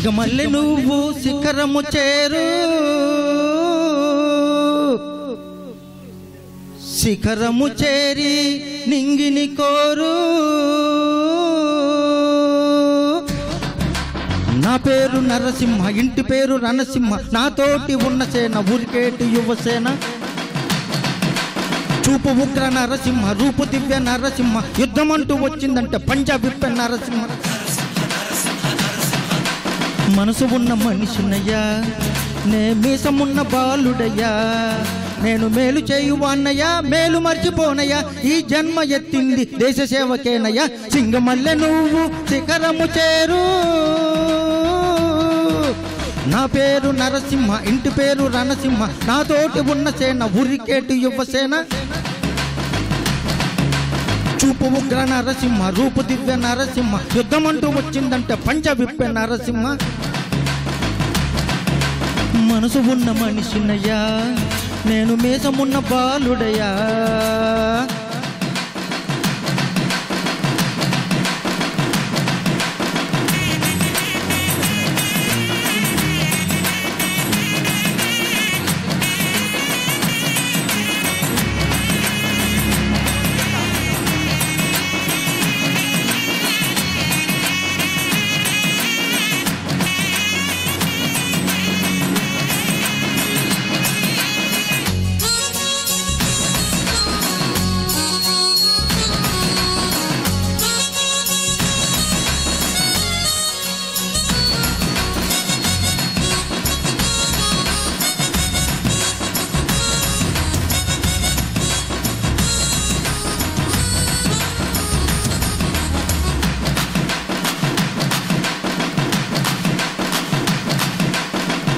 సింగమల్లె నువ్వు శిఖరము చేరు, శిఖరము చేరి నింగిని కోరు. నా పేరు నరసింహ, ఇంటి పేరు రణసింహ, నాతోటి ఉన్న సేన ఊరికేటి యువసేన. చూపు ఉగ్ర నరసింహ, రూపు దివ్య నరసింహ, యుద్ధమంటూ వచ్చిందంటే పంజాబిప్ప నరసింహ. మనసు ఉన్న మనిషినయ్యా, నే మీసమున్న బాలుడయ్యా, నేను మేలు చేయువాన్నయ్యా, మేలు మర్చిపోనయ్యా, ఈ జన్మ ఎత్తింది దేశ సేవకేనయ్యా. సింగమల్లె నువ్వు శిఖరము చేరు, నా పేరు నరసింహ, ఇంటి పేరు రణసింహ, నాతోటి ఉన్న సేన ఉరికేటి యువసేన. చూపు ఉగ్ర నరసింహ, రూపు దివ్య నరసింహ, యుద్ధమంటూ వచ్చిందంటే పంజాబిప్ప నరసింహ. మనసు ఉన్న మనిషినయ్యా, నేను మీసమున్న బాలుడయ్యా.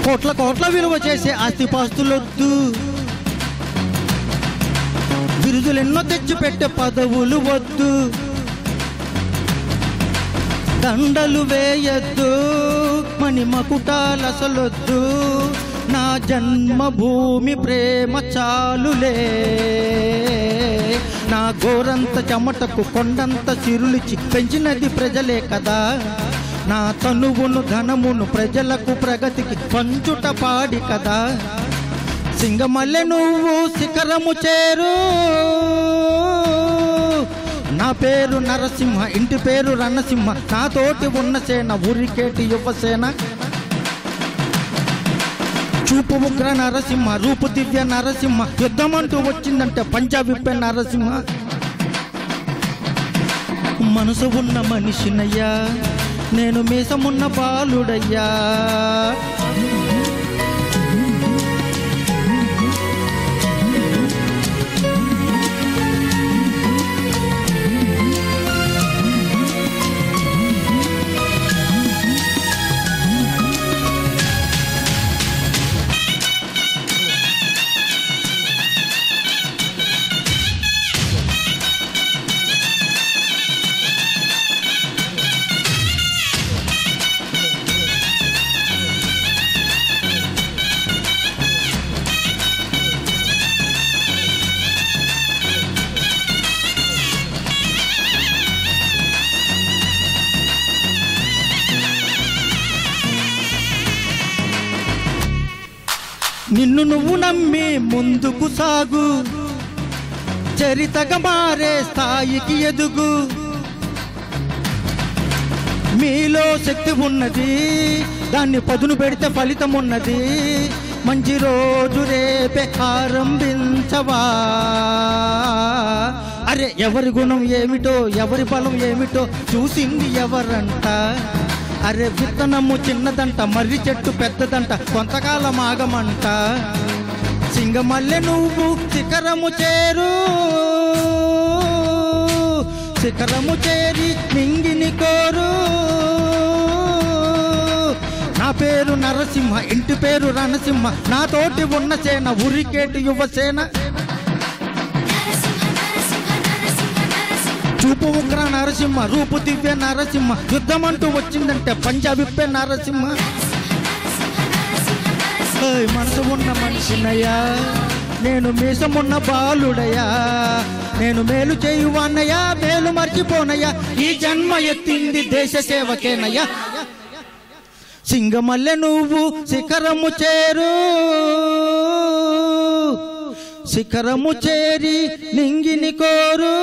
కోట్ల కోట్ల విలువ చేసే ఆస్తిపాస్తులొద్దు, బిరుదులెన్నో తెచ్చిపెట్టే పదవులు వద్దు, దండలు వేయొద్దు, మణి మకుటాలసలొద్దు, నా జన్మభూమి ప్రేమ చాలులే. నా గోరంత చెమటకు కొండంత సిరులిచి పెంచినది ప్రజలే కదా, నా తనువును ధనమును ప్రజలకు ప్రగతికి పంచుట పాడి కదా. సింగమల్లె నువ్వు శిఖరము చేరు, నా పేరు నరసింహ, ఇంటి పేరు రణసింహ, నాతోటి ఉన్న సేన ఉరికేటి యువసేన. చూపు ఉగ్ర నరసింహ, రూపు దివ్య నరసింహ, యుద్ధమంటూ వచ్చిందంటే పంజాబిప్ప నరసింహ. మనసు ఉన్న మనిషినయ్యా, నేను మీసమున్న బాలుడయ్యా. నిన్ను నువ్వు నమ్మి ముందుకు సాగు, చరితగా మారే స్థాయికి ఎదుగు. మీలో శక్తి ఉన్నది, దాన్ని పదును పెడితే ఫలితం ఉన్నది. మంచి రోజు రేపే ఆరంభించవా. అరే ఎవరి గుణం ఏమిటో, ఎవరి బలం ఏమిటో చూసింది ఎవరంట. అరే విత్తనము చిన్నదంట, మర్రి చెట్టు పెద్దదంట, కొంతకాలం ఆగమంట. సింగమల్లె నువ్వు శిఖరము చేరు, శిఖరము చేరి నింగిని కోరు. నా పేరు నరసింహ, ఇంటి పేరు రణసింహ, నాతోటి ఉన్న సేన ఉరికేటి యువసేన. చూపు ఉగ్ర నరసింహ, రూపు దివ్య నరసింహ, యుద్ధమంటూ వచ్చిందంటే పంజాబిప్ప నరసింహ. మనసు ఉన్న మనిషినయ్యా, నేను మీసమున్న బాలుడయ్యా, నేను మేలు చేయువాన్నయ్యా, మేలు మర్చిపోనయ్యా, ఈ జన్మ ఎత్తింది దేశ సేవకేనయ్యా. సింగమల్లె నువ్వు శిఖరము చేరు, శిఖరము చేరి నింగిని కోరు,